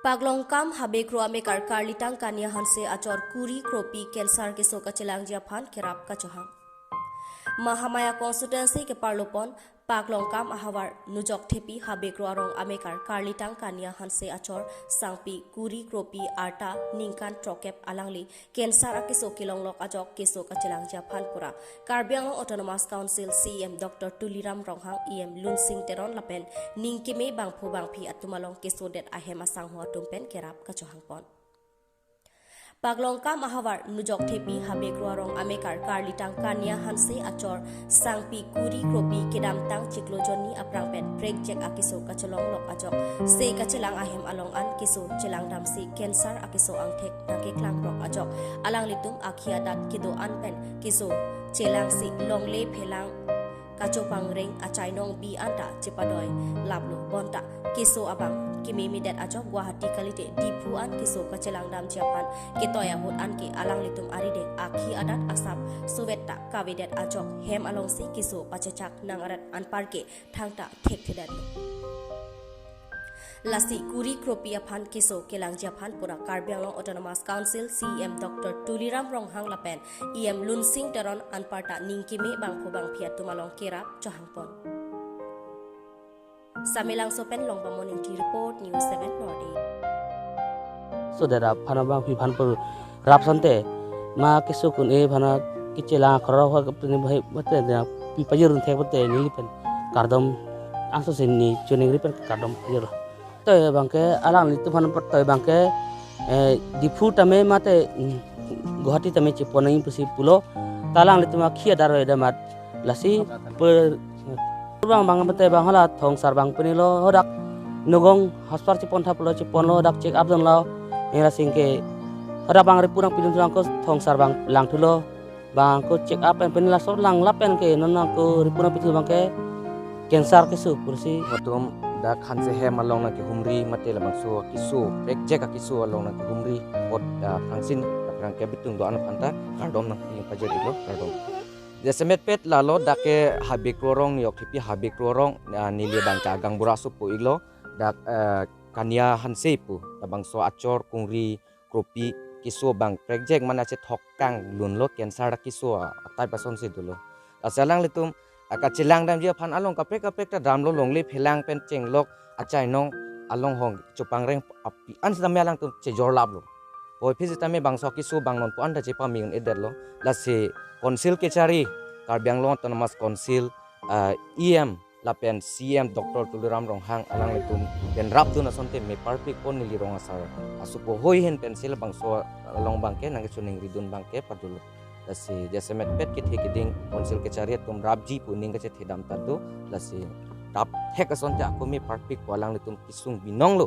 Paglongkam habe kro ame kar litang kania hanse achor kuri kropi cancer ke so kachelang japhan kerap kachohang. Mahamaya constituency ke parlopon paglongkam ahawar nujok thepi habe kro arong ame kar litang kania hanse achor sangpi kuri kropi arta ningkan trokep alangli cancer akiso kilonglok ajok keso kachelang japhan pura Karbiang Autonomous Council CM Dr. Tuliram Ronghang EM Lunsing Teron Lapen ningkime bangpho bangphi atumalong keso det ahem asang hua tumpen kerap kachohang pon. Paglongkam ahawar nujok thepi habe kruarong amekar karlitang kania hanse achor sangpi kuri kropi kedam tang ciklo joni aprang pen break jek akiso kachelong lok ajok se kachelang ahem along an kiso chelang damsi cancer akiso angthek nake klang rok ajok alang litum akhia dat kido an pen kiso chelang si longle phelang kachopang ring achainong bi anta chipadoi lablo bonta kiso abang kimimi det ajok Guwahati kalite dipuan kiso kachelang dam japan ketoya hut an ki alang litum aride akhi adat asap suvetta kavidet ajok hem along si kiso pachechak nangarat anparke thangta thek thedat Lasi kuri kropi aphan kiso kelang japhan pura Karbiang Autonomous Council CM Dr. Tuliram Ronghang Lapen EM Lunsing Teron anparta ningkime bangpho bangphiat tumalong kerap johangpon Samilang sopen long morning tea report News 7 Nordic. Saudara panabang piphan per rap sante ma keso kun phana kichela khara ha kapne bhai mate na pipajirun thek bote ni pen kardom angso senni chuning ri pen kardom pajir to bangke alang litu phana per to bangke difu tame mate Guwahati tame chiponang pusi pulo talang litu ma khia daro edamat lasi per bang bate bang hala thong sar bang penilo hodak nugong hospital cipon thaplo cipon lo dak check up don lo era singke hodak bang ripurang pilun tulang ko thong sar bang lang thulo bang ko check up pen penila so lang lapen ke nona ko ripurang pitu bang ke cancer ke su kursi Matum da khanse he malong na ke humri mate la bang so kisu rek jeka kisu along na ke humri pot da phangsin rang ke bitung do an phanta kardom na pajer ilo kardom Desemet pet lalo dake habik rorong yok tipi habik rorong nili bangka gang burasu pu ilo dak kania hanse pu bang so achor kungri kropi kiso bang project mana che thokkang lunlo cancer kiso atai pason se dulo asalang litum akachilang dam je phan along kapek ta dam lo longle phelang pen chenglok achai nong along hong chupang reng api an samalang tum che jor lablo Poi pisi tame bang so kiso bang non pu anda che pa mingun edel lo lase Konsil Kecari Karbiang Autonomous Council EM Lapen CM Dr. Tuliram Ronghang alang litum ben rap tu nasonte me parpik pon nili rong asar asupo hoi hen pensil bangso long bangke nang suning ridun bangke padulu lasi jasemet pet kit hekiding Konsil Kecari tum rabji puning ke thedam tadu lasi rap hek asonte aku me parpik walang litum kisung binong lo